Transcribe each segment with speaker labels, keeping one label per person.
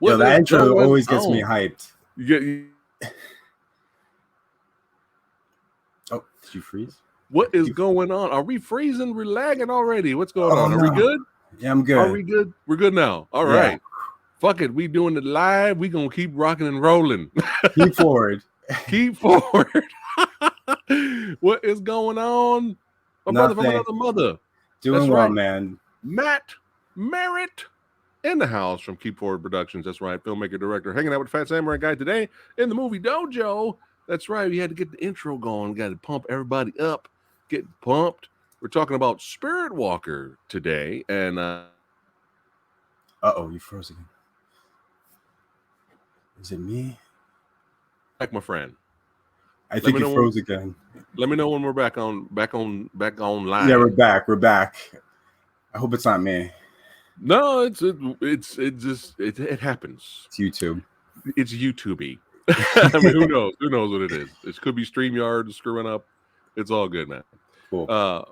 Speaker 1: Yo,
Speaker 2: What
Speaker 1: that
Speaker 2: is
Speaker 1: intro
Speaker 2: going
Speaker 1: always gets me
Speaker 2: on?
Speaker 1: hyped.
Speaker 2: You
Speaker 1: Oh, did you freeze?
Speaker 2: What is going on? Are we freezing? We're lagging already. What's going
Speaker 1: Oh
Speaker 2: on? Are we
Speaker 1: no.
Speaker 2: good?
Speaker 1: Yeah, I'm
Speaker 2: Are
Speaker 1: good.
Speaker 2: we good? We're good now. All
Speaker 1: Yeah.
Speaker 2: right. Fuck it. We doing it live. We gonna keep rocking and rolling.
Speaker 1: Keep forward.
Speaker 2: Keep forward. What is going on? My brother from
Speaker 1: Nothing.
Speaker 2: another mother.
Speaker 1: Doing
Speaker 2: That's
Speaker 1: well,
Speaker 2: right.
Speaker 1: man.
Speaker 2: Matt Merritt in the house from Keep Forward Productions. That's right. Filmmaker, director, hanging out with Fat Samurai Guy today in the movie dojo. That's right. We had to get the intro going. We got to pump everybody up, get pumped. We're talking about Spirit Walker today, and
Speaker 1: Uh-oh, you froze again. Is it me?
Speaker 2: like my friend.
Speaker 1: I think you froze again.
Speaker 2: Let me know when we're back on live.
Speaker 1: Yeah, we're back. We're back. I hope it's not me.
Speaker 2: No, it happens.
Speaker 1: It's YouTube.
Speaker 2: It's YouTube-y. I mean, who knows? Who knows what it is? It could be StreamYard screwing up. It's all good, man.
Speaker 1: Cool.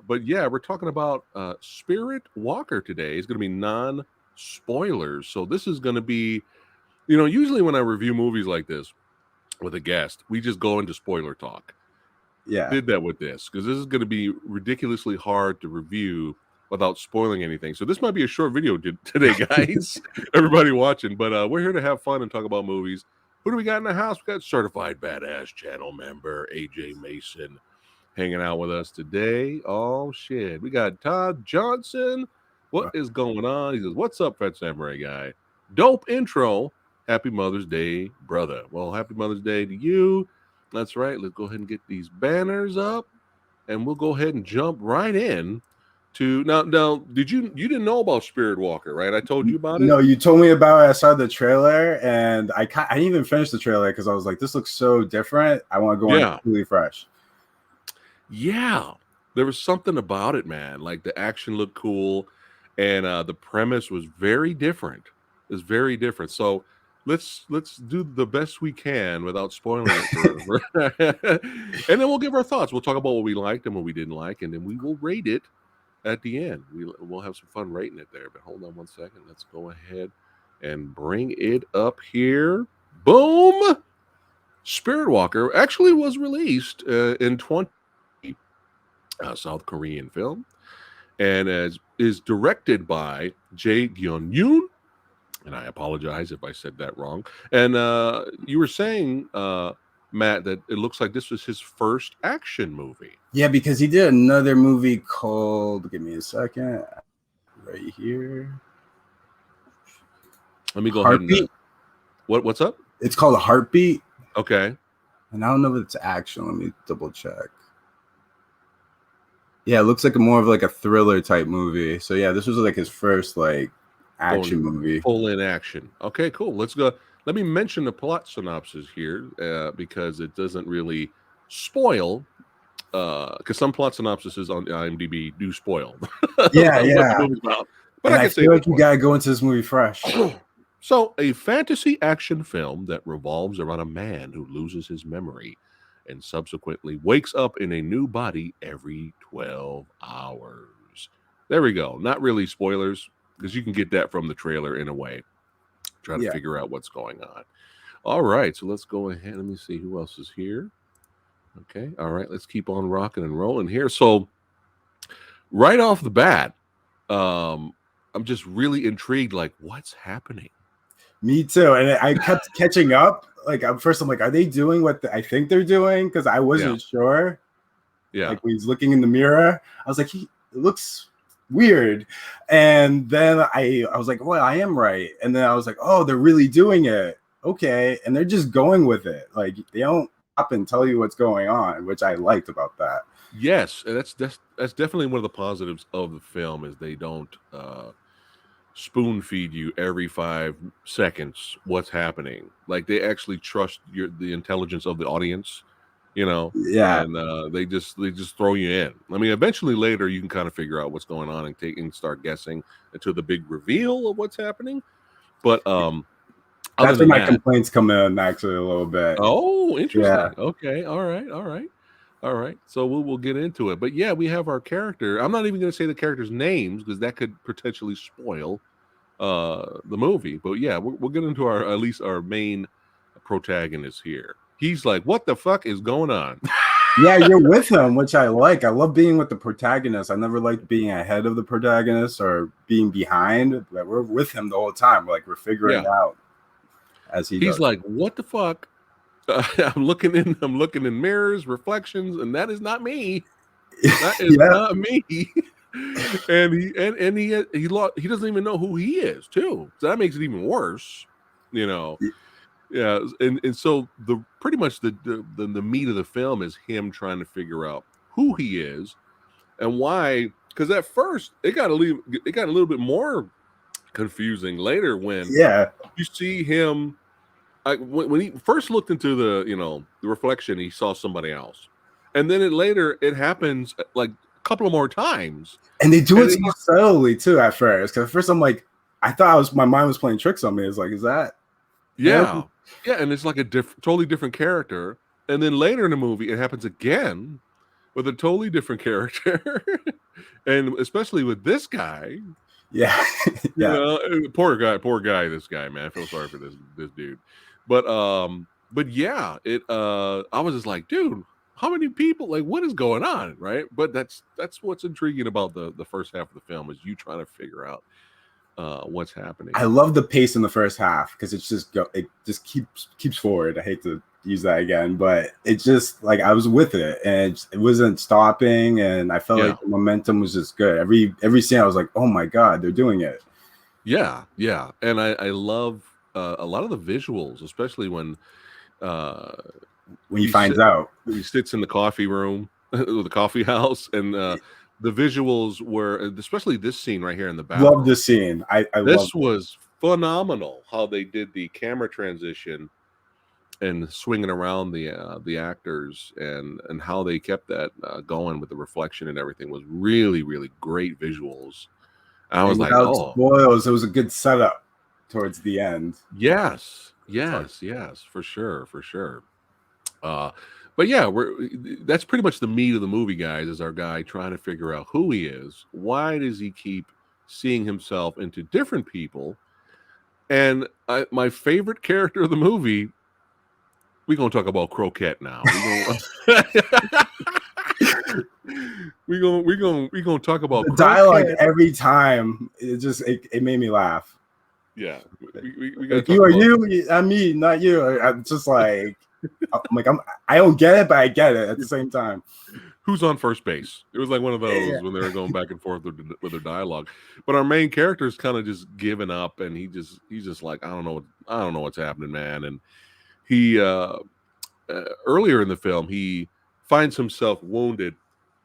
Speaker 2: But yeah, we're talking about Spirit Walker today. It's going to be non-spoilers. So this is going to be, usually when I review movies like this with a guest, we just go into spoiler talk.
Speaker 1: Yeah.
Speaker 2: Did that with this because this is going to be ridiculously hard to review without spoiling anything. So this might be a short video today, guys. Everybody watching, but we're here to have fun and talk about movies. Who do we got in the house? We got certified badass channel member AJ Mason hanging out with us today. Oh shit, we got Todd Johnson. What is going on? He says, "What's up, Fat Samurai Guy? Dope intro. Happy Mother's Day, brother." Well, happy Mother's Day to you. That's right. Let's go ahead and get these banners up, and we'll go ahead and jump right in. Now, you didn't know about Spirit Walker, right? I told you about it.
Speaker 1: No, you told me about it. I saw the trailer, and I didn't even finish the trailer because I was like, "This looks so different. I want to go on completely fresh."
Speaker 2: Yeah, there was something about it, man. Like the action looked cool, and the premise was very different. It's very different. So let's do the best we can without spoiling it, and then we'll give our thoughts. We'll talk about what we liked and what we didn't like, and then we will rate it. At the end, we'll have some fun rating it there. But hold on one second. Let's go ahead and bring it up here. Boom! Spirit Walker actually was released in 20 South Korean film, and is directed by Jae Gyun-yoon. And I apologize if I said that wrong. And you were saying, Matt, that it looks like this was his first action movie.
Speaker 1: Yeah, because he did another movie called, give me a second, right here.
Speaker 2: Let me go
Speaker 1: Heartbeat.
Speaker 2: ahead and what's up?
Speaker 1: It's called a Heartbeat.
Speaker 2: Okay.
Speaker 1: And I don't know if it's action. Let me double check. Yeah, it looks like more of like a thriller type movie. So yeah, this was like his first like action movie.
Speaker 2: Full in action. Okay, cool. Let's go. Let me mention the plot synopsis here because it doesn't really spoil. Because some plot synopsises on IMDb do spoil.
Speaker 1: Yeah.
Speaker 2: But
Speaker 1: I feel like you gotta go into this movie fresh.
Speaker 2: So, a fantasy action film that revolves around a man who loses his memory and subsequently wakes up in a new body every 12 hours. There we go. Not really spoilers, because you can get that from the trailer in a way. Try to figure out what's going on. All right, so let's go ahead. Let me see who else is here. Okay, all right, let's keep on rocking and rolling here. So, right off the bat, I'm just really intrigued, like, what's happening?
Speaker 1: Me too. And I kept catching up. Like, first I'm like, are they doing what I think they're doing? Because I wasn't sure.
Speaker 2: Yeah.
Speaker 1: Like, when he's looking in the mirror, I was like, it looks weird. And then I was like, well, I am right. And then I was like, oh, they're really doing it. Okay. And they're just going with it. Like, they don't stop and tell you what's going on, which I liked about that.
Speaker 2: Yes, and that's definitely one of the positives of the film is they don't spoon feed you every 5 seconds what's happening. Like they actually trust the intelligence of the audience,
Speaker 1: Yeah.
Speaker 2: And they just throw you in. I mean, eventually later you can kind of figure out what's going on and start guessing until the big reveal of what's happening. But
Speaker 1: that's where my complaints come in actually a little bit.
Speaker 2: Oh, interesting. Yeah. Okay. All right. So we'll get into it. But yeah, we have our character. I'm not even going to say the characters' names because that could potentially spoil the movie. But yeah, we'll get into our at least our main protagonist here. He's like, what the fuck is going on?
Speaker 1: Yeah, you're with him, which I like. I love being with the protagonist. I never liked being ahead of the protagonist or being behind, but we're with him the whole time. Like we're figuring out as he
Speaker 2: He's
Speaker 1: does.
Speaker 2: like, what the fuck? I'm looking in mirrors, reflections, and that is not me. That is not me. And he doesn't even know who he is too. So that makes it even worse, you know. Yeah, and so pretty much the meat of the film is him trying to figure out who he is and why. Because at first it got a little bit more confusing later when you see him. When he first looked into the reflection, he saw somebody else, and then later it happens like a couple of more times,
Speaker 1: and they do it so subtly too. At first, because at first I'm like, I thought my mind was playing tricks on me. It's like, is that?
Speaker 2: Yeah, and it's like a totally different character, and then later in the movie it happens again with a totally different character, and especially with this guy.
Speaker 1: Yeah,
Speaker 2: poor guy. This guy, man, I feel sorry for this dude. But yeah, I was just like, dude, how many people? Like, what is going on, right? But that's what's intriguing about the first half of the film is you trying to figure out what's happening.
Speaker 1: I love the pace in the first half because it just keeps forward. I hate to use that again, but it just like I was with it and it wasn't stopping, and I felt like the momentum was just good. Every scene I was like, oh my god, they're doing it.
Speaker 2: Yeah, and I love a lot of the visuals, especially when
Speaker 1: he finds out.
Speaker 2: He sits in the coffee room, the coffee house, and the visuals were, especially this scene right here in the bathroom.
Speaker 1: Love this scene.
Speaker 2: This was phenomenal how they did the camera transition and swinging around the actors and how they kept that going with the reflection and everything was really, really great visuals. I was like, oh,
Speaker 1: spoils. It was a good setup towards the end.
Speaker 2: Yes, for sure. But yeah, that's pretty much the meat of the movie, guys, is our guy trying to figure out who he is. Why does he keep seeing himself into different people? And my favorite character of the movie, we're going to talk about Croquette now. We're gonna talk about
Speaker 1: the dialogue every time. It made me laugh.
Speaker 2: Yeah, we
Speaker 1: like, you are you, I'm me, not you. I'm just like, I don't get it, but I get it at the same time.
Speaker 2: Who's on first base? It was like one of those when they were going back and forth with their dialogue. But our main character is kind of just giving up, and he's just like, I don't know what's happening, man. And he earlier in the film he finds himself wounded,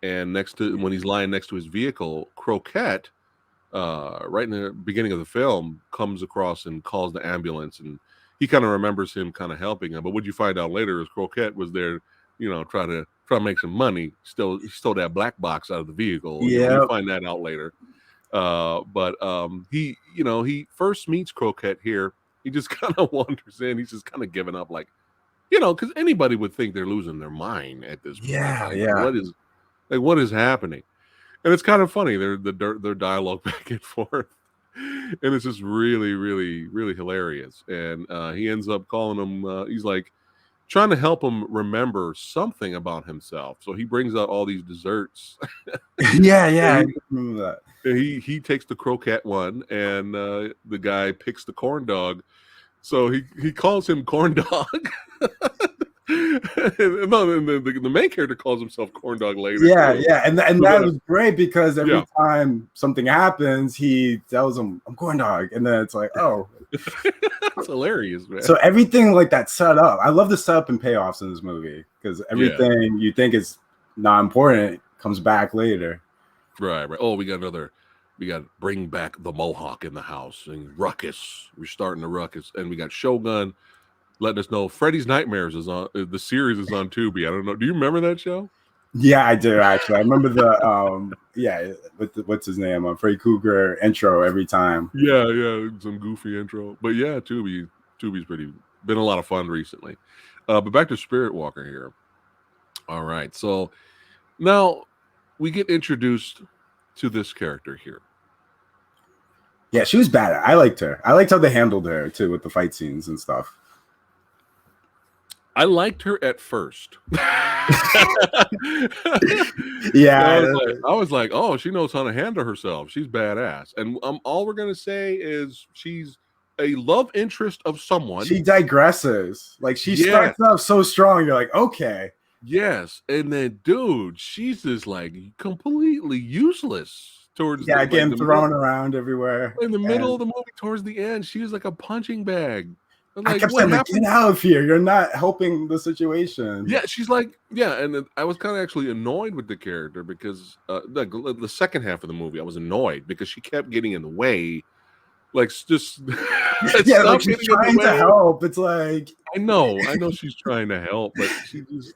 Speaker 2: and when he's lying next to his vehicle, Croquette, right in the beginning of the film, comes across and calls the ambulance, and he kind of remembers him kind of helping him. But what you find out later is Croquette was there, try to make some money. He stole that black box out of the vehicle.
Speaker 1: Yeah,
Speaker 2: you find that out later. But he first meets Croquette here. He just kind of wanders in. He's just kind of giving up, like, because anybody would think they're losing their mind at this point.
Speaker 1: Yeah.
Speaker 2: What is happening? And it's kind of funny. Their dialogue back and forth, and it's just really, really, really hilarious. And he ends up calling him. He's like trying to help him remember something about himself. So he brings out all these desserts.
Speaker 1: Yeah, I remember that.
Speaker 2: And he takes the croquette one, and the guy picks the corn dog. So he calls him corn dog. The main character calls himself corn dog later.
Speaker 1: Yeah, and that was great because every time something happens, he tells him, "I'm corn dog," and then it's like, oh,
Speaker 2: that's hilarious, man.
Speaker 1: So everything like that set up. I love the setup and payoffs in this movie because everything you think is not important comes back later.
Speaker 2: Right. Oh, we got to bring back the Mohawk in the house and Ruckus. We're starting the Ruckus, and we got Shogun letting us know Freddy's Nightmares is on. The series is on Tubi. I don't know. Do you remember that show?
Speaker 1: Yeah, I do actually. I remember the what's his name? Freddy Krueger intro every time.
Speaker 2: Yeah, some goofy intro. But yeah, Tubi's been a lot of fun recently. But back to Spirit Walker here. All right, so now we get introduced to this character here.
Speaker 1: Yeah, she was bad. I liked her. I liked how they handled her too with the fight scenes and stuff.
Speaker 2: I liked her at first.
Speaker 1: Yeah,
Speaker 2: I was like, oh, she knows how to handle herself. She's badass. And all we're gonna say is she's a love interest of someone.
Speaker 1: she digresses. Like she
Speaker 2: Yes.
Speaker 1: starts off so strong. You're like, okay.
Speaker 2: Yes, and then, dude, she's just like completely useless towards
Speaker 1: Yeah,
Speaker 2: the,
Speaker 1: getting
Speaker 2: the
Speaker 1: thrown around everywhere.
Speaker 2: in the middle of the movie. Towards the end, she was like a punching bag. I'm
Speaker 1: I
Speaker 2: like,
Speaker 1: kept
Speaker 2: what
Speaker 1: saying, like,
Speaker 2: happened?
Speaker 1: get out of here. You're not helping the situation.
Speaker 2: Yeah, she's like, yeah, and then I was kind of actually annoyed with the character because the second half of the movie, I was annoyed because she kept getting in the way, like just
Speaker 1: Yeah,
Speaker 2: stop
Speaker 1: like she's
Speaker 2: getting in the
Speaker 1: trying to
Speaker 2: way.
Speaker 1: help. It's like,
Speaker 2: I know she's trying to help, but she just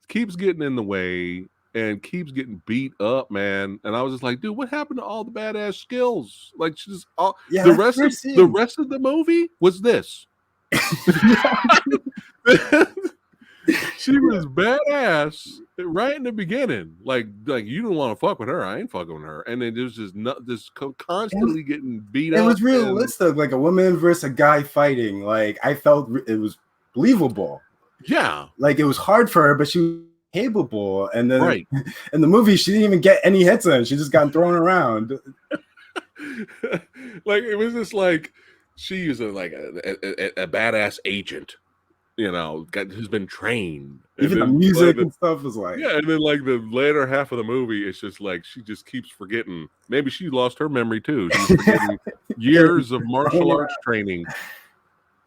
Speaker 2: keeps getting in the way and keeps getting beat up, man. And I was just like, dude, what happened to all the badass skills? Like, she just
Speaker 1: yeah,
Speaker 2: the
Speaker 1: that's
Speaker 2: rest of the movie was this. She was badass right in the beginning. Like you didn't want to fuck with her. I ain't fucking with her. And then it was just constantly getting beat
Speaker 1: it
Speaker 2: up.
Speaker 1: was realistic, like a woman versus a guy fighting. Like I felt it was believable.
Speaker 2: Yeah,
Speaker 1: like it was hard for her, but she was capable. And then
Speaker 2: right.
Speaker 1: in the movie, she didn't even get any hits in. She just got thrown around.
Speaker 2: Like it was just like she is a badass agent, who's been trained.
Speaker 1: Even the music and stuff was like,
Speaker 2: yeah, and then like the later half of the movie, it's just like she just keeps forgetting. Maybe she lost her memory too. She's forgetting years of martial arts training.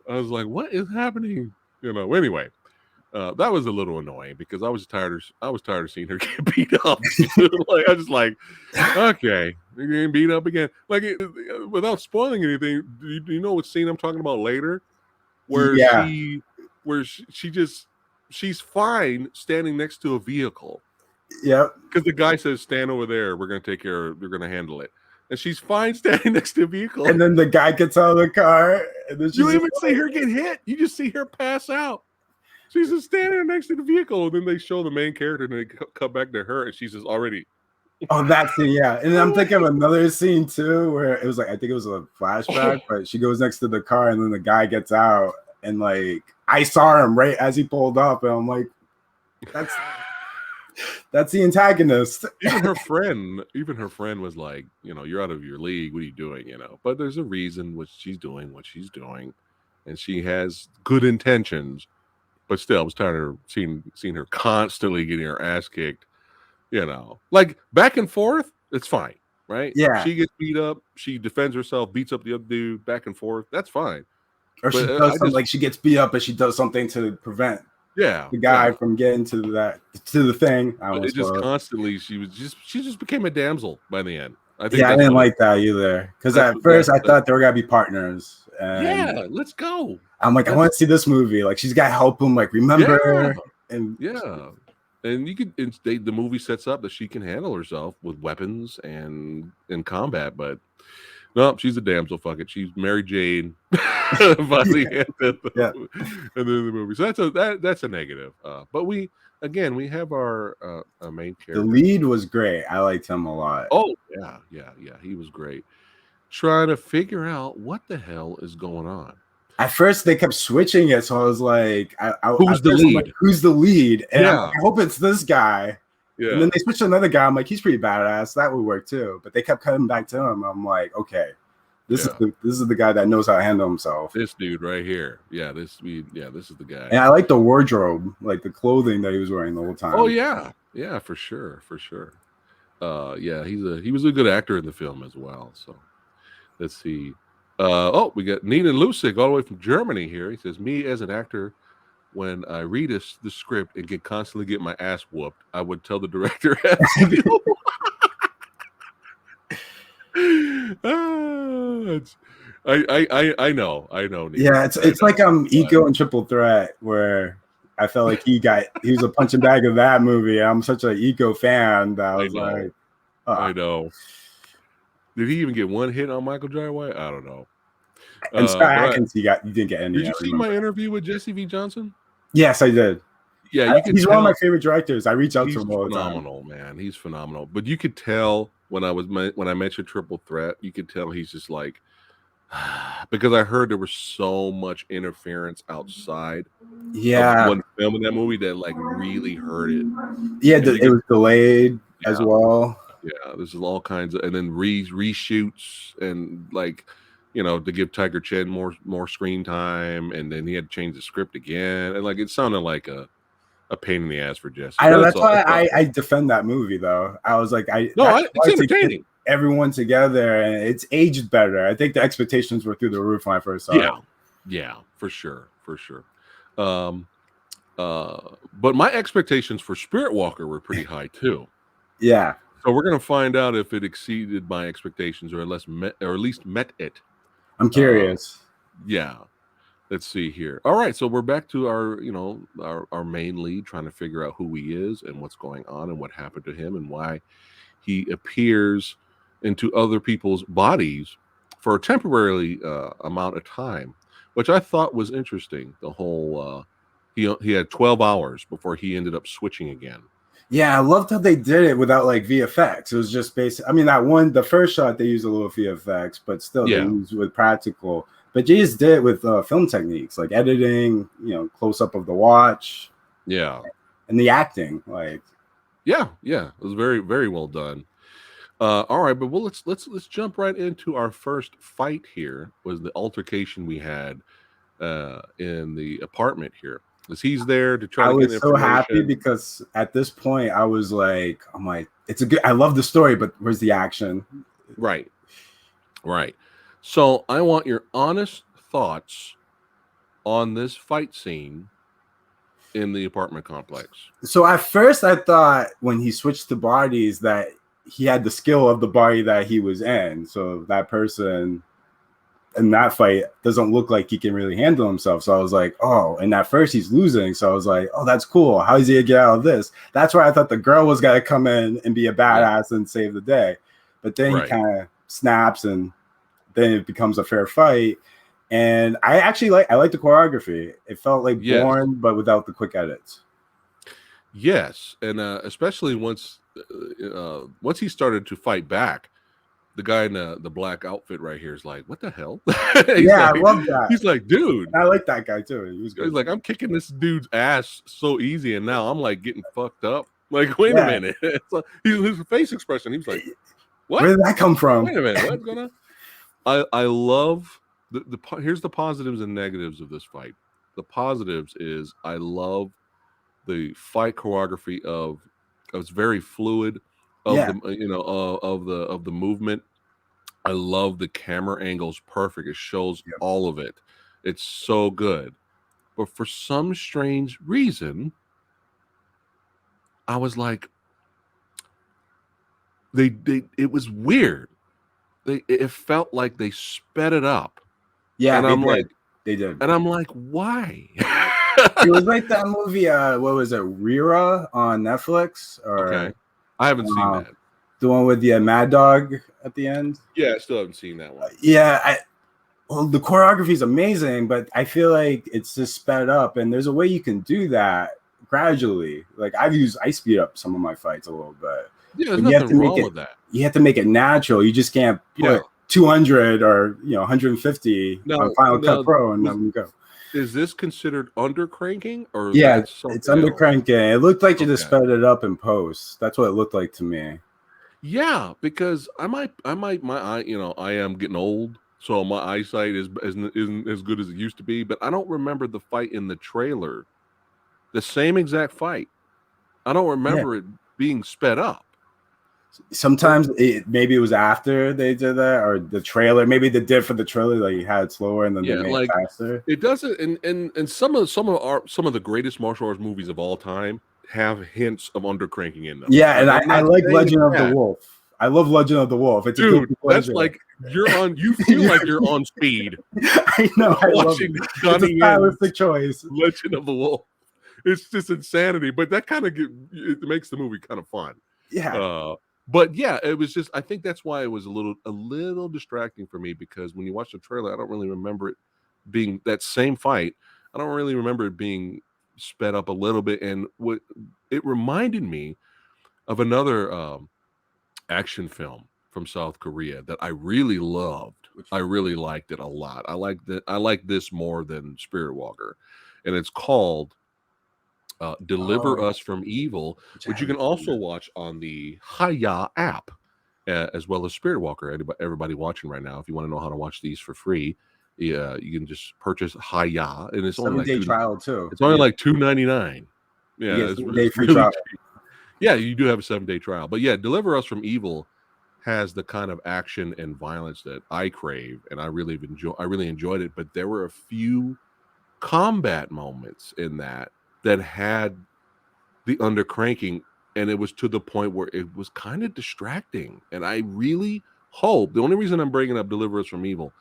Speaker 2: I was like, what is happening? Anyway. That was a little annoying because I was tired of seeing her get beat up. Like I was just like, okay, you're getting beat up again. Like without spoiling anything, do you know what scene I'm talking about later? Where she's fine standing next to a vehicle.
Speaker 1: Yep.
Speaker 2: Because the guy says, stand over there, we're gonna handle it. And she's fine standing next to a vehicle.
Speaker 1: And then the guy gets out of the car, and then
Speaker 2: you don't even see her get hit. You just see her pass out. She's just standing next to the vehicle, and then they show the main character, and they come back to her, and she's just already.
Speaker 1: Oh, that scene, yeah. And then I'm thinking of another scene too, where it was like I think it was a flashback, but she goes next to the car, and then the guy gets out, and like I saw him right as he pulled up, and I'm like, that's the antagonist.
Speaker 2: Even her friend was like, you're out of your league. What are you doing? But there's a reason what she's doing, and she has good intentions. But still, I was tired of seeing her constantly getting her ass kicked. Like back and forth, it's fine, right?
Speaker 1: Yeah.
Speaker 2: She gets beat up, she defends herself, beats up the other dude, back and forth. That's fine.
Speaker 1: Or she does something like she gets beat up, but she does something to prevent the guy from getting to the thing.
Speaker 2: It just constantly she just became a damsel by the end. I
Speaker 1: didn't like that either. Because at first I thought they were gonna be partners.
Speaker 2: Yeah, let's go.
Speaker 1: I'm like, I want to see this movie. Like she's got to help him, like remember and the movie sets up that she can handle herself with weapons and in combat, but no, she's a damsel. Fuck it, she's Mary Jane by the end of the movie. So that's a negative. But we have our main character. The lead was great. I liked him a lot.
Speaker 2: Oh yeah, he was great. Trying to figure out what the hell is going on.
Speaker 1: At first, they kept switching it, so I was like,
Speaker 2: "Who's the lead?
Speaker 1: Like, who's the lead?" And I hope it's this guy.
Speaker 2: Yeah.
Speaker 1: And then they switched to another guy. I'm like, he's pretty badass. That would work too. But they kept cutting back to him. I'm like, okay, this is the guy that knows how to handle himself.
Speaker 2: This dude right here. Yeah, this is the guy.
Speaker 1: And I like the wardrobe, like the clothing that he was wearing the whole time.
Speaker 2: Oh yeah, for sure. He was a good actor in the film as well. So let's see. We got Nina Lusig all the way from Germany here. He says, me as an actor, when I read the script and can constantly get my ass whooped, I would tell the director. I know. Nina.
Speaker 1: Yeah, it's like Ego and Triple Threat, where I felt like he was a punching bag of that movie. I'm such an Ego fan that I was like,
Speaker 2: I know. Did he even get one hit on Michael Jai White? I don't know.
Speaker 1: And Scott Adkins, you didn't get any.
Speaker 2: Did you see my interview with Jesse V. Johnson?
Speaker 1: Yes, I did.
Speaker 2: Yeah,
Speaker 1: he's one of my favorite directors. I reach out to him all the time.
Speaker 2: He's phenomenal, man. He's phenomenal. But you could tell when I mentioned Triple Threat, you could tell he's just like, because I heard there was so much interference outside of
Speaker 1: Yeah,
Speaker 2: one film in that movie that like really hurt it.
Speaker 1: yeah,
Speaker 2: And you
Speaker 1: it
Speaker 2: get
Speaker 1: was delayed as
Speaker 2: yeah,
Speaker 1: well.
Speaker 2: yeah. There's all kinds of and then reshoots and like to give Tiger Chen more screen time, and then he had to change the script again, and like it sounded like a pain in the ass for Jesse.
Speaker 1: I
Speaker 2: But
Speaker 1: know
Speaker 2: it's
Speaker 1: that's
Speaker 2: all
Speaker 1: why
Speaker 2: it's all
Speaker 1: I
Speaker 2: good.
Speaker 1: defend that movie though. I was like,
Speaker 2: No,
Speaker 1: that's
Speaker 2: it's
Speaker 1: hard to get
Speaker 2: entertaining.
Speaker 1: everyone together, and it's aged better. I think the expectations were through the roof when I first saw it.
Speaker 2: Yeah, yeah, for sure, for sure. Um, but my expectations for Spirit Walker were pretty high too.
Speaker 1: Yeah,
Speaker 2: So we're gonna find out if it exceeded my expectations or at least met it.
Speaker 1: I'm
Speaker 2: Uh,
Speaker 1: curious.
Speaker 2: yeah. Let's see here. All right, so we're back to our, our main lead trying to figure out who he is and what's going on and what happened to him and why he appears into other people's bodies for a temporary amount of time, which I thought was interesting. The whole he had 12 hours before he ended up switching again.
Speaker 1: Yeah, I loved how they did it without like VFX. It was just basic. I mean, the first shot they used a little VFX, but still they
Speaker 2: Yeah,
Speaker 1: used with practical. But they just did it with film techniques like editing, close up of the watch
Speaker 2: yeah,
Speaker 1: and the acting. Like,
Speaker 2: yeah, yeah. It was very, very well done. All right, but let's jump right into our first fight. Here was the altercation we had in the apartment here. Because he's there to try
Speaker 1: I
Speaker 2: to get
Speaker 1: was so happy
Speaker 2: information.
Speaker 1: because at this point I'm like, it's a good. I love the story, but where's the action?
Speaker 2: Right, right. So I want your honest thoughts on this fight scene in the apartment complex.
Speaker 1: So at first I thought when he switched to bodies that he had the skill of the body that he was in. So that person in that fight doesn't look like he can really handle himself. So I was like, oh, and at first he's losing. So I was like, oh, that's cool. How is he gonna get out of this? That's where I thought the girl was gonna come in and be a
Speaker 2: Yeah,
Speaker 1: badass and save the day. But then he
Speaker 2: right.
Speaker 1: kind of snaps and then it becomes a fair fight. And I like the choreography. It felt like
Speaker 2: Yes,
Speaker 1: Born, but without the quick edits.
Speaker 2: yes, and especially once he started to fight back, the guy in the black outfit right here is like, "What the hell?" he's
Speaker 1: Yeah, I
Speaker 2: like,
Speaker 1: love that.
Speaker 2: he's like, "Dude."
Speaker 1: I like that guy too. He was
Speaker 2: He's
Speaker 1: good.
Speaker 2: like, I'm kicking this dude's ass so easy, and now I'm like getting fucked up. Like, wait a
Speaker 1: Yeah.
Speaker 2: minute. So his face expression, he was like,
Speaker 1: Where
Speaker 2: what?
Speaker 1: did that come from?
Speaker 2: Wait a minute, what's going on? I love here's the positives and negatives of this fight. The positives is I love the fight choreography of it's very fluid of
Speaker 1: Yeah.
Speaker 2: the of the movement. I love the camera angles perfect. It shows
Speaker 1: Yep.
Speaker 2: all of it. It's so good. But for some strange reason, I was like, they it was weird. It felt like they sped it up,
Speaker 1: Yeah,
Speaker 2: and
Speaker 1: they
Speaker 2: I'm
Speaker 1: did.
Speaker 2: like,
Speaker 1: They did.
Speaker 2: why?
Speaker 1: It was like that movie, what was it, Rira on Netflix?
Speaker 2: Okay,
Speaker 1: Or
Speaker 2: I haven't seen that.
Speaker 1: the one with the Mad Dog at the end?
Speaker 2: Yeah, I still haven't seen that one.
Speaker 1: Yeah, well, the choreography is amazing, but I feel like it's just sped up, and there's a way you can do that gradually. Like I speed up some of my fights a little bit,
Speaker 2: Yeah, there's
Speaker 1: but
Speaker 2: nothing wrong with that.
Speaker 1: you have to make it natural. You just can't
Speaker 2: Yeah.
Speaker 1: put 200 or 150 on Final Cut
Speaker 2: Now,
Speaker 1: Pro and let them go.
Speaker 2: is this considered under cranking or
Speaker 1: Yeah,
Speaker 2: that's
Speaker 1: it's
Speaker 2: something
Speaker 1: under
Speaker 2: else?
Speaker 1: cranking. It looked like you just
Speaker 2: Okay.
Speaker 1: sped it up in post. That's what it looked like to me.
Speaker 2: Yeah, because my eye, I am getting old, so my eyesight isn't as good as it used to be. But I don't remember the fight in the trailer, the same exact fight. I don't
Speaker 1: Yeah.
Speaker 2: remember it being sped up.
Speaker 1: Sometimes maybe it was after they did that, or the trailer. Maybe they did for the trailer, like you had it slower and then they
Speaker 2: Yeah,
Speaker 1: made
Speaker 2: like
Speaker 1: it faster.
Speaker 2: it doesn't. And some of the greatest martial arts movies of all time have hints of undercranking in them.
Speaker 1: Yeah, and
Speaker 2: Like I'm
Speaker 1: I
Speaker 2: not
Speaker 1: like
Speaker 2: saying it's
Speaker 1: Legend of the
Speaker 2: bad.
Speaker 1: Wolf. I love Legend of the Wolf. It's a
Speaker 2: Dude,
Speaker 1: guilty
Speaker 2: that's
Speaker 1: pleasure.
Speaker 2: like you feel like you're on speed
Speaker 1: I know. I love
Speaker 2: watching
Speaker 1: it. It's a
Speaker 2: Donnie Yen's
Speaker 1: stylistic choice.
Speaker 2: Legend of the Wolf. It's just insanity, but that kind of it makes the movie kind of fun.
Speaker 1: Yeah.
Speaker 2: But yeah, it was just I think that's why it was a little distracting for me because when you watch the trailer, I don't really remember it being that same fight. I don't really remember it being sped up a little bit, and what it reminded me of another action film from South Korea that I really loved. I really liked it a lot. I like this more than Spirit Walker, and it's called Deliver
Speaker 1: Oh,
Speaker 2: Us from Evil,
Speaker 1: which I
Speaker 2: which you can
Speaker 1: haven't seen
Speaker 2: also
Speaker 1: yet.
Speaker 2: watch on the Haya app, as well as Spirit Walker. Everybody watching right now, if you want to know how to watch these for free, yeah, you can just purchase Haya, and it's only like
Speaker 1: 7-day trial too.
Speaker 2: it's only like $2.99.
Speaker 1: You
Speaker 2: Yeah,
Speaker 1: get
Speaker 2: it's
Speaker 1: 7-day free
Speaker 2: really
Speaker 1: trial.
Speaker 2: cheap. Yeah, you do have a 7-day trial, but yeah, Deliver Us from Evil has the kind of action and violence that I crave, and I really enjoyed it. But there were a few combat moments in that had the undercranking, and it was to the point where it was kind of distracting. And I really hope, the only reason I'm bringing up Deliver Us from Evil,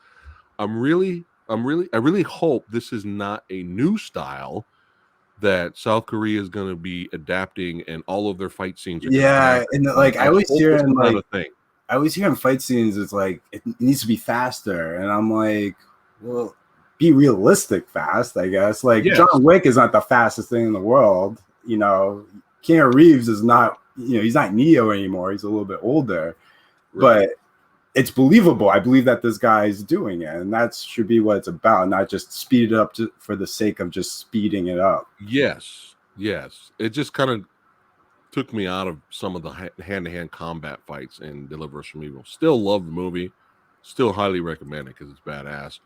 Speaker 2: I really hope this is not a new style that South Korea is going to be adapting, and all of their fight scenes are going to be
Speaker 1: Yeah,
Speaker 2: action.
Speaker 1: and like
Speaker 2: I hope this is not a thing.
Speaker 1: I always hear in fight scenes, it's like it needs to be faster, and I'm like, well, be realistic fast, I guess. Like
Speaker 2: Yes.
Speaker 1: John Wick is not the fastest thing in the world, you know. Keanu Reeves is not, you know, he's not Neo anymore. He's a little bit older,
Speaker 2: Right.
Speaker 1: but it's believable. I believe that this guy is doing it, and that should be what it's about, not just speed it up for the sake of just speeding it up.
Speaker 2: Yes. It just kind of took me out of some of the hand-to-hand combat fights in Deliver Us from Evil. Still love the movie. Still highly recommend it because it's badass.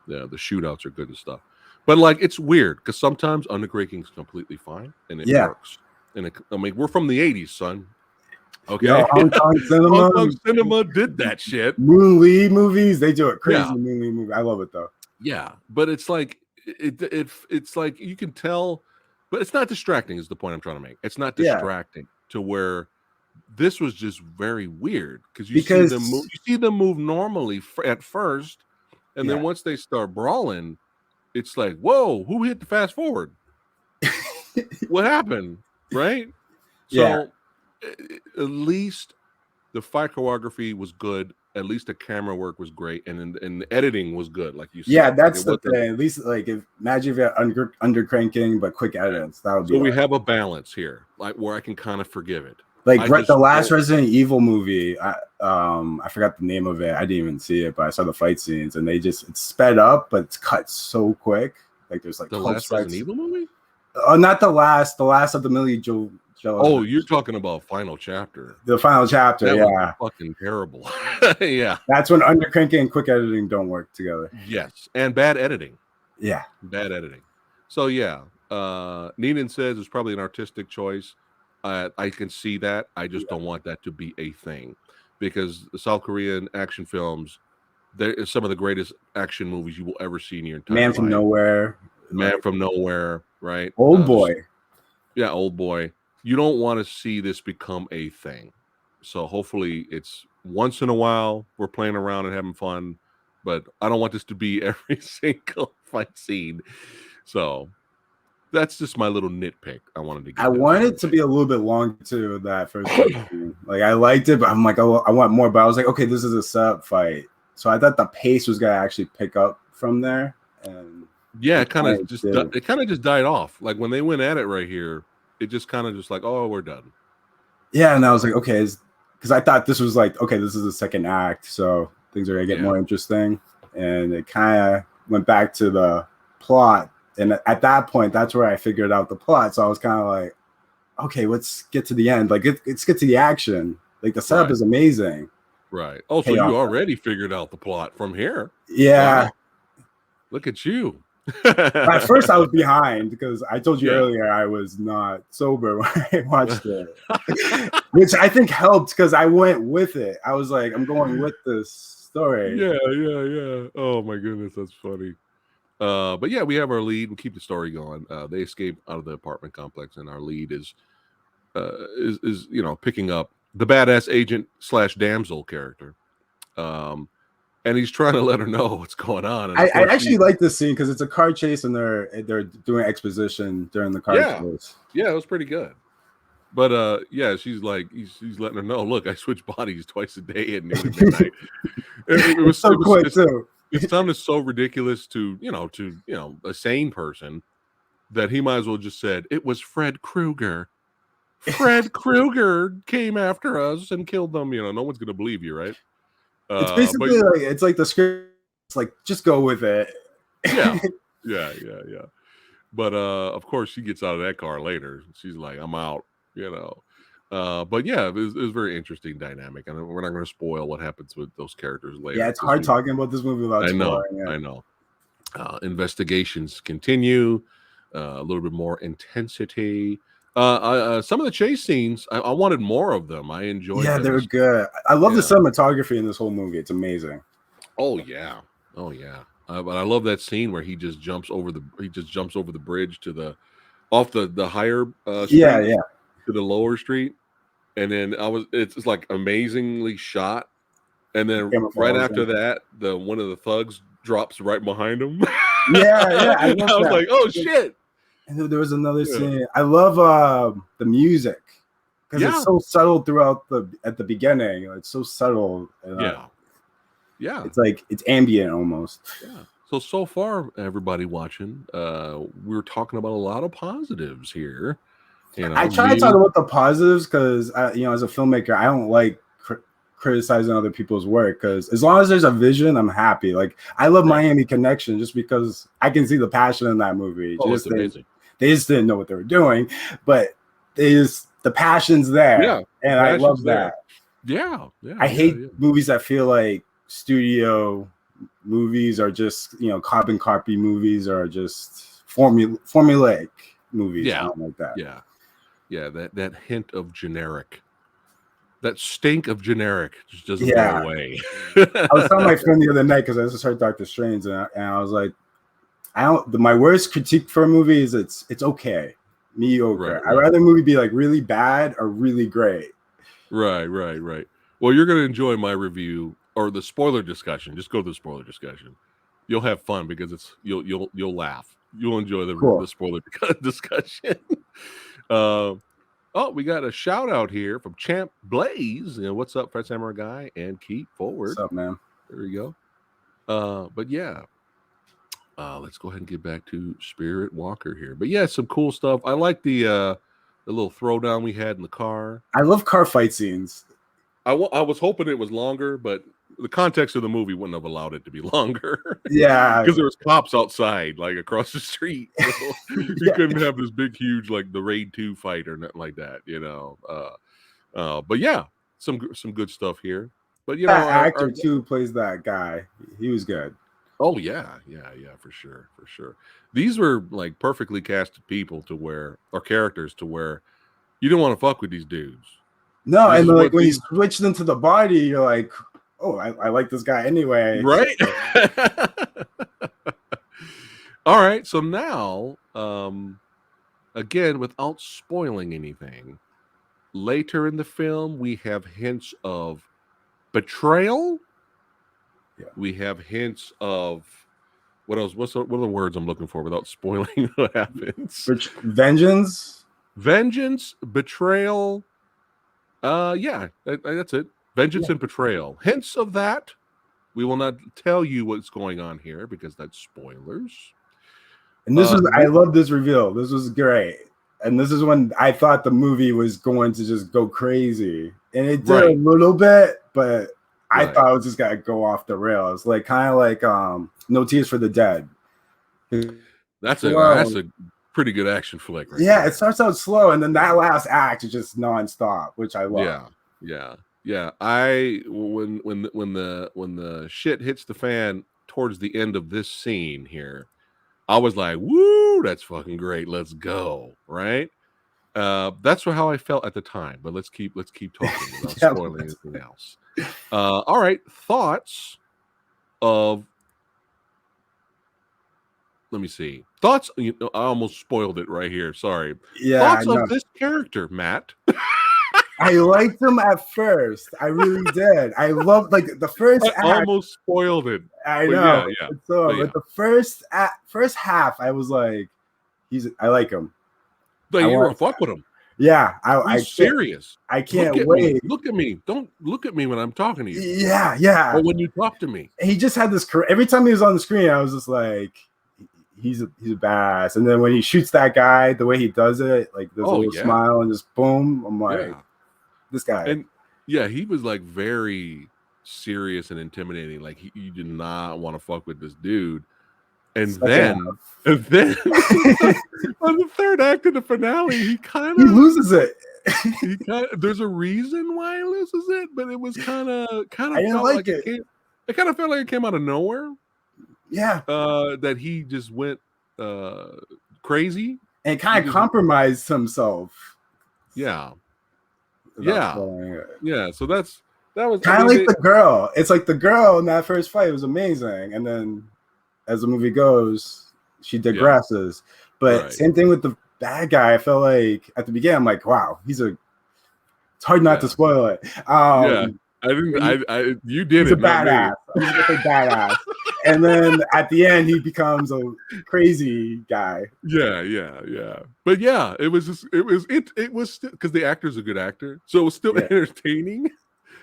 Speaker 2: The shootouts are good and stuff. But like, it's weird because sometimes undercranking is completely fine and it works. And I mean, we're from the 80s, son. Okay.
Speaker 1: Yo, Hong Kong cinema.
Speaker 2: Hong Kong cinema did that shit.
Speaker 1: Moon Lee movies, they do it crazy.
Speaker 2: Yeah.
Speaker 1: Moon Lee movie. I love it though.
Speaker 2: Yeah, but it's like it's like you can tell, but it's not distracting is the point I'm trying to make. It's not distracting to where this was just very weird because you see them move normally at first, and then once they start brawling, it's like, whoa, who hit the fast forward? What happened? Right? So at least the fight choreography was good. At least the camera work was great, and the editing was good, like you said.
Speaker 1: Yeah, that's the thing. At least, like, imagine if you had undercranking but quick edits. That would be.
Speaker 2: So we have a balance here, like where I can kind of forgive it.
Speaker 1: Like the last Resident Evil movie, I forgot the name of it. I didn't even see it, but I saw the fight scenes, and it's sped up, but it's cut so quick. Like there's like
Speaker 2: the last Resident Evil movie.
Speaker 1: Oh, not the last. The last of the Millie Joe.
Speaker 2: Oh, you're talking about Final Chapter.
Speaker 1: The Final chapter,
Speaker 2: that was fucking terrible. Yeah,
Speaker 1: that's when undercranking and quick editing don't work together.
Speaker 2: Yes, and bad editing.
Speaker 1: Yeah,
Speaker 2: bad editing. So yeah, Neenan says it's probably an artistic choice. I can see that. I just don't want that to be a thing because the South Korean action films, they're some of the greatest action movies you will ever see in your entire life.
Speaker 1: Man from Nowhere.
Speaker 2: Right?
Speaker 1: Old Boy.
Speaker 2: Yeah, Old Boy. You don't want to see this become a thing. So hopefully it's once in a while we're playing around and having fun, but I don't want this to be every single fight scene. So that's just my little nitpick. I wanted to get.
Speaker 1: I wanted to be a little bit longer too. That first fight scene. Like I liked it, but I'm like, oh, I want more. But I was like, okay, this is a setup fight, so I thought the pace was gonna actually pick up from there. And
Speaker 2: yeah, it kind of just died off. Like when they went at it right here, it just kind of just like, oh, we're done.
Speaker 1: Yeah, and I was like, okay, because I thought this was like, okay, this is the second act, so things are gonna get more interesting. And it kind of went back to the plot. And at that point, that's where I figured out the plot. So I was kind of like, okay, let's get to the end. Like, let's get to the action. Like, the setup is amazing.
Speaker 2: Right. Oh, so you already figured out the plot from here.
Speaker 1: Yeah.
Speaker 2: Wow. Look at you.
Speaker 1: At first, I was behind because I told you earlier I was not sober when I watched it, which I think helped because I went with it. I was like, I'm going with this story.
Speaker 2: Yeah. Oh, my goodness. That's funny. But yeah, we have our lead. We keep the story going. They escape out of the apartment complex, and our lead is picking up the badass agent / damsel character. And he's trying to let her know what's going on. And
Speaker 1: I actually like this scene because it's a car chase, and they're doing exposition during the car chase.
Speaker 2: Yeah, it was pretty good. But she's like, he's letting her know, look, I switch bodies twice a day at noon and midnight. it was so quick too. It sounded so ridiculous to a sane person that he might as well just said it was Fred Krueger Fred Krueger came after us and killed them. You know, no one's gonna believe you, right?
Speaker 1: It's
Speaker 2: But
Speaker 1: basically like it's like the script. It's like just go with it.
Speaker 2: yeah. But of course, she gets out of that car later. She's like, "I'm out," you know. But yeah, it was very interesting dynamic, and we're not going to spoil what happens with those characters later.
Speaker 1: Yeah, it's hard talking about this movie without spoiling it.
Speaker 2: I know. Investigations continue, a little bit more intensity. Some of the chase scenes, I wanted more of them. I enjoyed.
Speaker 1: Yeah,
Speaker 2: them.
Speaker 1: they were good. I love the cinematography in this whole movie. It's amazing.
Speaker 2: Oh yeah. But I love that scene where he just jumps over the bridge to off the higher street to the lower street, and then it's like amazingly shot, and then right after that, one of the thugs drops right behind him.
Speaker 1: I
Speaker 2: was like, oh shit.
Speaker 1: And then there was another scene. I love the music because it's so subtle throughout at the beginning. It's so subtle. It's like it's ambient almost.
Speaker 2: Yeah. So far, everybody watching, we're talking about a lot of positives here. You know,
Speaker 1: I try to talk about the positives because as a filmmaker, I don't like criticizing other people's work, because as long as there's a vision, I'm happy. Like I love Miami Connection just because I can see the passion in that movie.
Speaker 2: It's amazing.
Speaker 1: They just didn't know what they were doing, but the passion's there, and I love that. I hate movies that feel like studio movies are just carbon copy movies, or just formulaic movies. I don't like that.
Speaker 2: That hint of generic, that stink of generic just doesn't go away.
Speaker 1: I was telling my friend the other night, because I just heard Doctor Strange, and I was like, my worst critique for a movie is it's okay, mediocre. I'd rather a movie be like really bad or really great.
Speaker 2: Right. Well, you're gonna enjoy my review or the spoiler discussion. Just go to the spoiler discussion. You'll have fun because you'll laugh. You'll enjoy the spoiler discussion. We got a shout out here from Champ Blaze. What's up, Fred Samurai Guy, and keep forward.
Speaker 1: What's up, man?
Speaker 2: There you go. But yeah, let's go ahead and get back to Spirit Walker here. But yeah, some cool stuff. I like the little throwdown we had in the car.
Speaker 1: I love car fight scenes.
Speaker 2: I was hoping it was longer, but the context of the movie wouldn't have allowed it to be longer.
Speaker 1: Yeah,
Speaker 2: because there was cops outside, like across the street. So you couldn't have this big, huge, like the Raid 2 fight or nothing like that, But yeah, some good stuff here. But
Speaker 1: that actor too plays that guy. He was good.
Speaker 2: Oh yeah, for sure. These were like perfectly casted people characters to where you don't want to fuck with these dudes.
Speaker 1: No, and like when you switch them to the body, you're like, oh, I like this guy anyway.
Speaker 2: Right? All right. So now, again, without spoiling anything, later in the film, we have hints of betrayal.
Speaker 1: Yeah.
Speaker 2: We have hints of what else? What are the words I'm looking for without spoiling what happens?
Speaker 1: Vengeance,
Speaker 2: betrayal. That's it. Vengeance and betrayal. Hints of that. We will not tell you what's going on here because that's spoilers.
Speaker 1: And I love this reveal. This was great. And this is when I thought the movie was going to just go crazy. And it did a little bit, but I thought it was just gonna go off the rails. Like kind of like No Tears for the Dead.
Speaker 2: That's a pretty good action flick, right?
Speaker 1: Yeah, it starts out slow, and then that last act is just nonstop, which I love.
Speaker 2: Yeah. When the shit hits the fan towards the end of this scene here, I was like, "Woo, that's fucking great! Let's go!" Right? That's how I felt at the time. But let's keep talking without spoiling anything else. All right, thoughts of. Let me see. Thoughts. I almost spoiled it right here. Sorry.
Speaker 1: Yeah.
Speaker 2: Thoughts of this character, Matt.
Speaker 1: I liked him at first. I really did. I loved like the first act.
Speaker 2: Almost spoiled it.
Speaker 1: I know. Yeah. But the first half, I was like, I like him.
Speaker 2: But you want to fuck with him.
Speaker 1: Yeah. I'm
Speaker 2: serious.
Speaker 1: I can't wait.
Speaker 2: Look at me. Don't look at me when I'm talking to you.
Speaker 1: Yeah.
Speaker 2: Or when you talk to me.
Speaker 1: He just had this. Every time he was on the screen, I was just like, he's a badass. And then when he shoots that guy, the way he does it, like there's a little smile and just boom. I'm like, this guy.
Speaker 2: And yeah, he was like very serious and intimidating. Like you did not want to fuck with this dude. And then on the third act of the finale, he
Speaker 1: loses it.
Speaker 2: There's a reason why he loses it, but it was kind of
Speaker 1: I didn't like it.
Speaker 2: It kind of felt like it came out of nowhere.
Speaker 1: Yeah.
Speaker 2: That he just went crazy
Speaker 1: and kind of compromised himself.
Speaker 2: Yeah. Yeah. So that was
Speaker 1: kind of like the girl. It's like the girl in that first fight was amazing, and then as the movie goes, she digresses. But same thing with the bad guy. I felt like at the beginning, I'm like, wow, it's hard not to spoil it.
Speaker 2: You did
Speaker 1: it. He's a badass. He's a badass. And then at the end, he becomes a crazy guy.
Speaker 2: Yeah. But yeah, it was because the actor's a good actor, so it was still entertaining.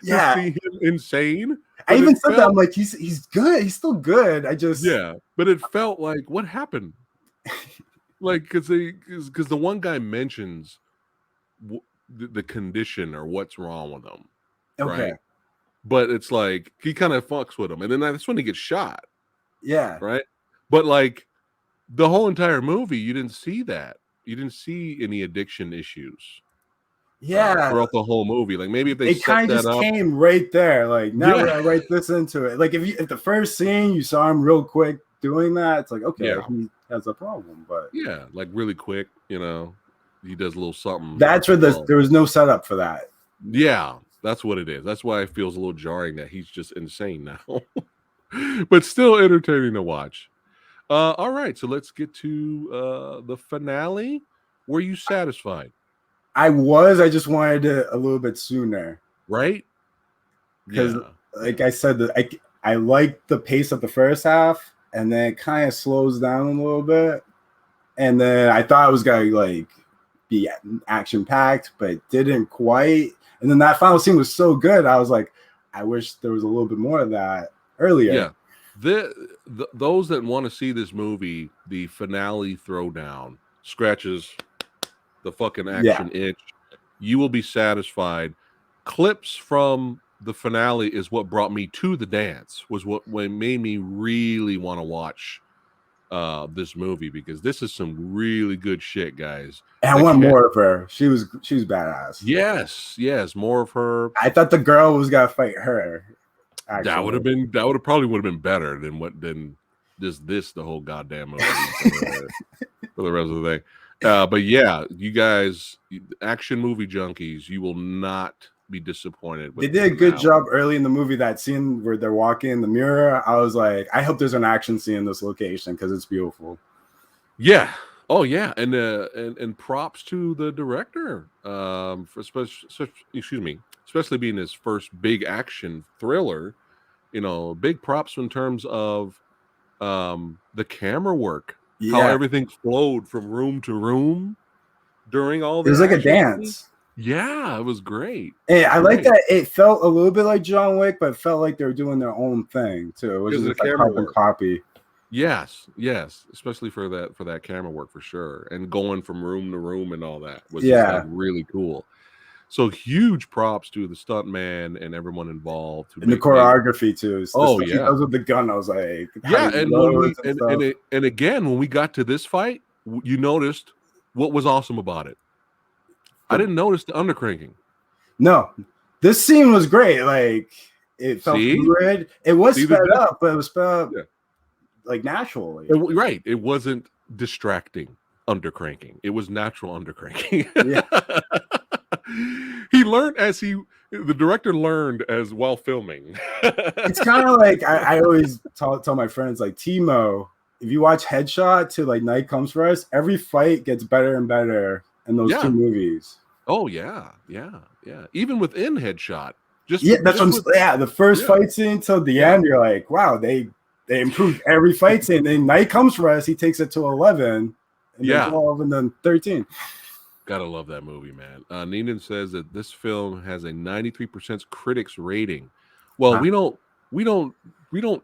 Speaker 2: To see him insane.
Speaker 1: I even said that. I'm like, he's good. He's still good.
Speaker 2: But it felt like, what happened? Like, because the one guy mentions the condition or what's wrong with him.
Speaker 1: Okay.
Speaker 2: Right? But it's like he kind of fucks with him, and then that's when he gets shot.
Speaker 1: Yeah.
Speaker 2: Right. But like the whole entire movie, you didn't see that. You didn't see any addiction issues. Throughout the whole movie, like maybe if they
Speaker 1: kind of just came right there, like now we're gonna write this into it. Like if the first scene you saw him real quick doing that, it's like he has a problem. But
Speaker 2: like really quick, he does a little something.
Speaker 1: That's where there was no setup for that.
Speaker 2: Yeah, that's what it is. That's why it feels a little jarring that he's just insane now, but still entertaining to watch. All right, so let's get to the finale. Were you satisfied?
Speaker 1: I just wanted it a little bit sooner.
Speaker 2: Right?
Speaker 1: Because like I said, I liked the pace of the first half, and then it kind of slows down a little bit. And then I thought it was going to be action packed, but it didn't quite. And then that final scene was so good. I was like, I wish there was a little bit more of that earlier.
Speaker 2: Yeah. Those that want to see this movie, the finale throwdown scratches the fucking action itch. You will be satisfied. Clips from the finale is what brought me to the dance, was what made me really want to watch this movie, because this is some really good shit, guys.
Speaker 1: And I want more of her. She was badass.
Speaker 2: Yes, more of her.
Speaker 1: I thought the girl was gonna fight her.
Speaker 2: Actually. That would have been better than just the whole goddamn movie for the rest of the thing. But yeah, you guys, action movie junkies, you will not be disappointed.
Speaker 1: They did a good job early in the movie. That scene where they're walking in the mirror, I was like, I hope there's an action scene in this location because it's beautiful.
Speaker 2: Yeah. Oh yeah, and props to the director especially being his first big action thriller. Big props in terms of the camera work. How everything flowed from room to room during all this.
Speaker 1: It was like a dance.
Speaker 2: Yeah, it was great.
Speaker 1: Hey, I like that. It felt a little bit like John Wick, but it felt like they were doing their own thing too. It wasn't just like carbon copy.
Speaker 2: Yes, especially for that camera work for sure, and going from room to room and all that was just really cool. So huge props to the stuntman and everyone involved.
Speaker 1: And the choreography too.
Speaker 2: So
Speaker 1: he goes with the gun. I was like,
Speaker 2: and again, when we got to this fight, you noticed what was awesome about it. I didn't notice the undercranking.
Speaker 1: No, this scene was great. Like it felt good. It was sped up, but it was sped up like naturally.
Speaker 2: Right. It wasn't distracting undercranking. It was natural undercranking. Yeah. He learned the director learned as while filming.
Speaker 1: It's kind of like I always tell my friends, like, Timo, if you watch Headshot to like Night Comes For Us, every fight gets better and better in those two movies.
Speaker 2: Oh yeah. Even within Headshot,
Speaker 1: the first fight scene till the end, you're like, wow, they improved every fight scene. Then Night Comes For Us, he takes it to 11, and then 12, and then 13.
Speaker 2: Gotta love that movie, man. Neenan says that this film has a 93% critics rating. Well, we don't we don't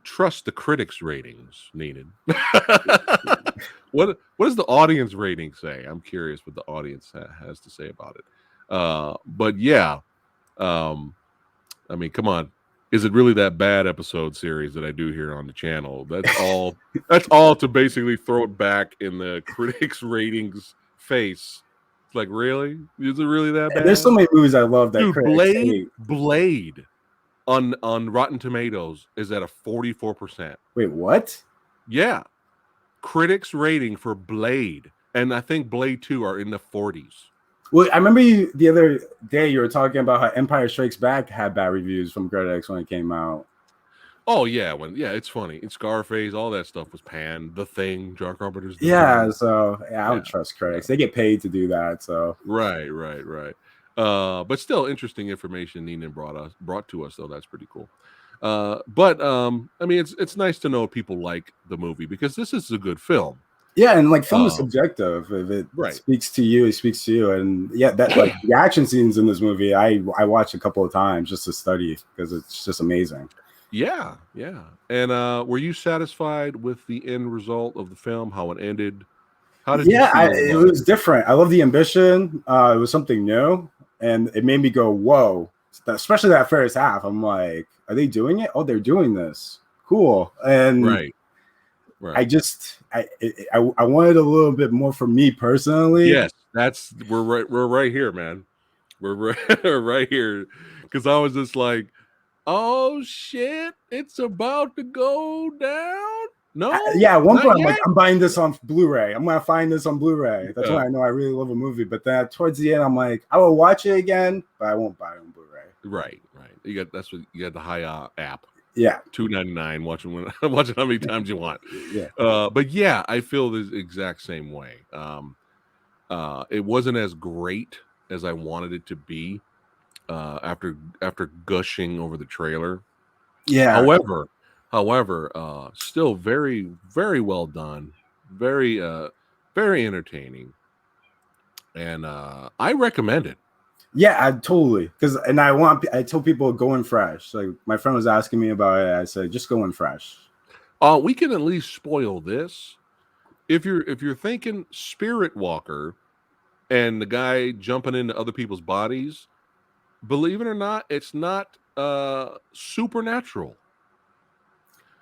Speaker 2: trust the critics' ratings needed. What does the audience rating say? I'm curious what the audience has to say about it. But yeah, I mean, come on. Is it really that bad episode series that I do here on the channel? That's all. That's all to basically throw it back in the critics' ratings face. It's like, really? Is it really that
Speaker 1: And there's so
Speaker 2: bad?
Speaker 1: many movies I love that
Speaker 2: Dude,
Speaker 1: critics hate.
Speaker 2: Blade on Rotten Tomatoes is at a 44%.
Speaker 1: Wait, what?
Speaker 2: Yeah. Critics rating for Blade. And I think Blade 2 are in the 40s.
Speaker 1: Well, I remember you the other day you were talking about how Empire Strikes Back had bad reviews from critics when it came out.
Speaker 2: Oh yeah, it's funny. It's Scarface, all that stuff was panned. The Thing, John Carpenter's The
Speaker 1: Yeah,
Speaker 2: Thing.
Speaker 1: so I would trust critics. They get paid to do that, so
Speaker 2: Right. But still interesting information Neenan brought to us, though. That's pretty cool. But I mean, it's nice to know people like the movie because this is a good film.
Speaker 1: yeah, and like film is subjective. If it speaks to you, it speaks to you. And yeah, that like the action scenes in this movie, I watched a couple of times just to study because it's just amazing.
Speaker 2: Yeah. And were you satisfied with the end result of the film? How it ended? How did you feel?
Speaker 1: It was different. I love the ambition. It was something new, and it made me go, "Whoa!" Especially that first half. I'm like, "Are they doing it? Oh, they're doing this. Cool." And
Speaker 2: right.
Speaker 1: I wanted a little bit more for me personally.
Speaker 2: Yes, we're right here, man. We're right here because I was just like, oh shit, it's about to go down. No,
Speaker 1: at one point I'm like, I'm buying this on Blu-ray. I'm gonna find this on Blu-ray. That's when I know I really love a movie. But then towards the end, I'm like, I will watch it again, but I won't buy it on Blu-ray.
Speaker 2: Right. You got the high app.
Speaker 1: Yeah,
Speaker 2: $2.99. Watching how many times you want.
Speaker 1: Yeah.
Speaker 2: But yeah, I feel the exact same way. It wasn't as great as I wanted it to be. After gushing over the trailer.
Speaker 1: Yeah.
Speaker 2: However, still very, very well done. Very very entertaining. And I recommend it.
Speaker 1: Yeah, I totally. I told people go in fresh. Like my friend was asking me about it. I said, just go in fresh.
Speaker 2: We can at least spoil this. If you're thinking Spirit Walker and the guy jumping into other people's bodies, believe it or not, it's not supernatural.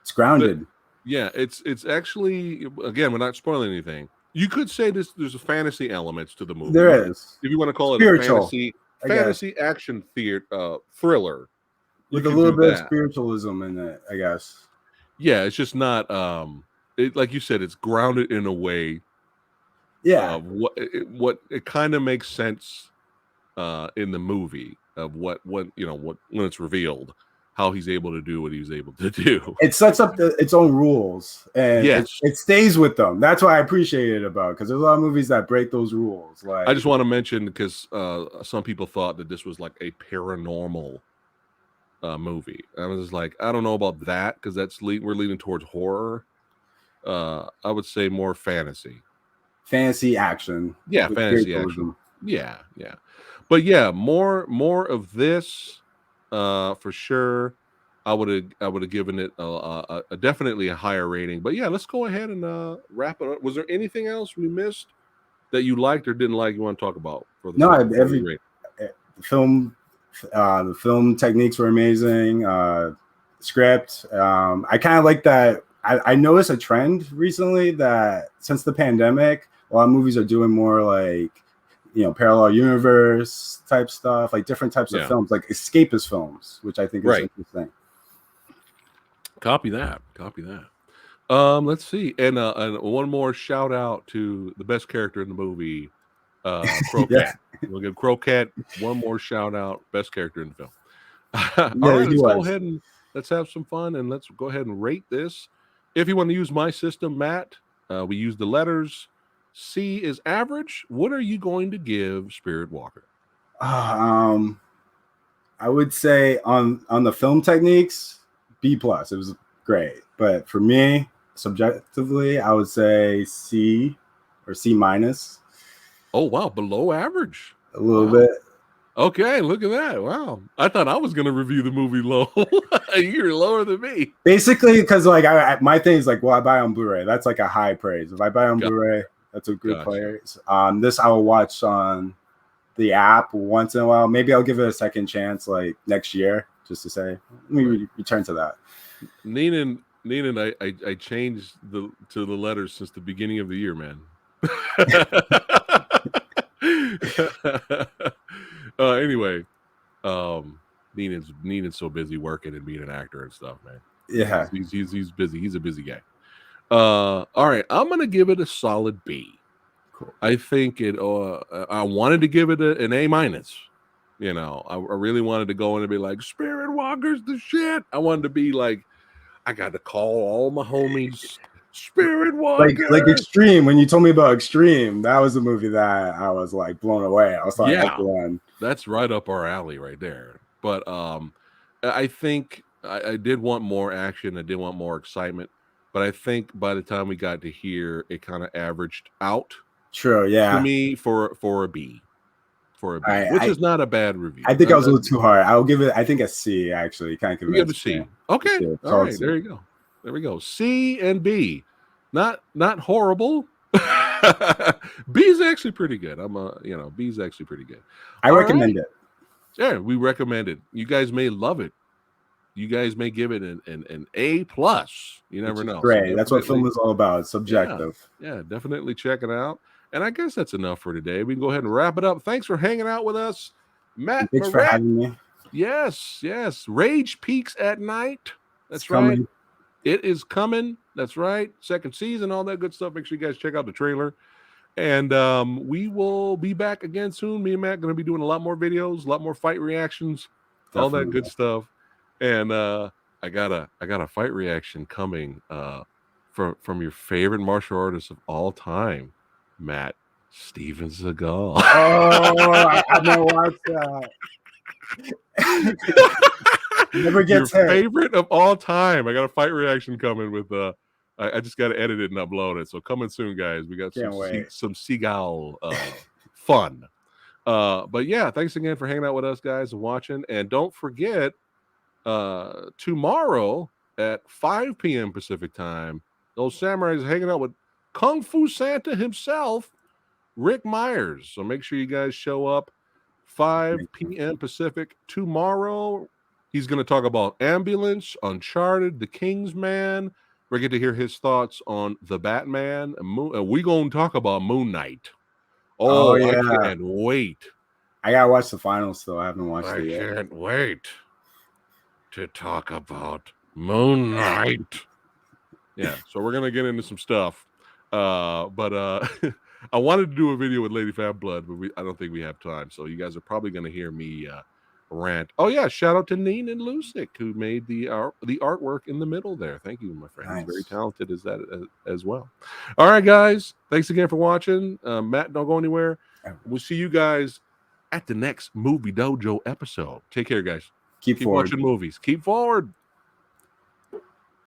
Speaker 1: It's grounded.
Speaker 2: It's actually, again, we're not spoiling anything. You could say there's a fantasy elements to the movie.
Speaker 1: There is.
Speaker 2: If you want to call
Speaker 1: Spiritual,
Speaker 2: it a fantasy action thriller.
Speaker 1: With a little bit of spiritualism in it, I guess.
Speaker 2: Yeah, it's just not like you said, it's grounded in a way.
Speaker 1: Yeah.
Speaker 2: What it kind of makes sense in the movie of when it's revealed how he's able to do what he was able to do.
Speaker 1: It sets up its own rules, and it stays with them. That's what I appreciate it about, because there's a lot of movies that break those rules. Like,
Speaker 2: I just want to mention, because some people thought that this was like a paranormal movie. I was just like, I don't know about that, because we're leaning towards horror. I would say more fantasy
Speaker 1: action.
Speaker 2: Yeah, fantasy action. Yeah. But yeah, more of this. For sure, I would have given it a definitely a higher rating. But yeah, let's go ahead and wrap it up. Was there anything else we missed that you liked or didn't like? You want to talk about for the
Speaker 1: the film techniques were amazing. Script, I kind of like that. I noticed a trend recently that since the pandemic, a lot of movies are doing more like, parallel universe type stuff, like different types of films, like escapist films, which I think is interesting.
Speaker 2: Copy that. Let's see. And one more shout out to the best character in the movie, Crocat. We'll give Crocat one more shout out, best character in the film. All right, let's go ahead and let's have some fun, and let's go ahead and rate this. If you want to use my system, Matt, we use the letters. C is average. What are you going to give Spirit Walker?
Speaker 1: I would say on the film techniques, B+. It was great, but for me, subjectively, I would say C or C-.
Speaker 2: Oh wow, below average.
Speaker 1: A little bit.
Speaker 2: Okay, look at that. Wow. I thought I was going to review the movie low. You're lower than me.
Speaker 1: Basically, because like my thing is like, well, I buy on Blu-ray. That's like a high praise. If I buy on Blu-ray, that's a good place. This I will watch on the app once in a while. Maybe I'll give it a second chance, like next year, just to say. Let me return to that.
Speaker 2: Neenan, I changed to the letters since the beginning of the year, man. Anyway, Neenan's so busy working and being an actor and stuff, man.
Speaker 1: Yeah,
Speaker 2: he's busy. He's a busy guy. All right, I'm gonna give it a solid B.
Speaker 1: cool.
Speaker 2: I think it. I wanted to give it an A minus. You know, I really wanted to go in and be like, Spirit Walker's the shit. I wanted to be like, I got to call all my homies. Spirit Walker,
Speaker 1: like Extreme. When you told me about Extreme, that was a movie that I was like blown away. I was like,
Speaker 2: yeah, that's right up our alley right there. But I think I did want more action. I did want more excitement. But I think by the time we got to here, it kind of averaged out.
Speaker 1: True, yeah.
Speaker 2: For me, for a B, which is not a bad review.
Speaker 1: I think I was a little too hard. I'll give it, I think, a C. Actually, kind of
Speaker 2: give a C. Okay, all right, there you go. There we go. C and B, not horrible. B's actually pretty good. B's actually pretty good.
Speaker 1: I recommend it.
Speaker 2: Yeah, we recommend it. You guys may love it. You guys may give it an A plus. You never know.
Speaker 1: Great. So that's what film is all about. It's subjective.
Speaker 2: Yeah, definitely check it out. And I guess that's enough for today. We can go ahead and wrap it up. Thanks for hanging out with us, Matt.
Speaker 1: Thanks for having me.
Speaker 2: Yes. Rage Peaks at Night. That's right. It is coming. That's right. Second season, all that good stuff. Make sure you guys check out the trailer. And we will be back again soon. Me and Matt are going to be doing a lot more videos, a lot more fight reactions, all that good stuff. And I got a fight reaction coming from your favorite martial artist of all time, Matt, Steven Seagal.
Speaker 1: Oh, I never watched that. Never gets
Speaker 2: your favorite of all time. I got a fight reaction coming with I just got to edit it and upload it. So coming soon, guys. We got some Seagal fun. But yeah, thanks again for hanging out with us, guys, and watching. And don't forget, tomorrow at 5 p.m. Pacific time, those samurais are hanging out with Kung Fu Santa himself, Rick Myers. So make sure you guys show up 5 p.m. Pacific tomorrow. He's going to talk about Ambulance, Uncharted, The Kingsman. We're going to hear his thoughts on The Batman. And we're going to talk about Moon Knight. Oh, yeah. I can't wait.
Speaker 1: I got to watch the finals still. I haven't watched it yet.
Speaker 2: I can't wait to talk about Moon Knight. Yeah, so we're going to get into some stuff. But I wanted to do a video with Lady Fat Blood, but I don't think we have time. So you guys are probably going to hear me rant. Oh yeah, shout out to Neen and Lucic who made the artwork in the middle there. Thank you, my friend. Nice. He's very talented as well. All right, guys. Thanks again for watching. Matt, don't go anywhere. We'll see you guys at the next Movie Dojo episode. Take care, guys.
Speaker 1: Keep
Speaker 2: watching movies. Keep forward.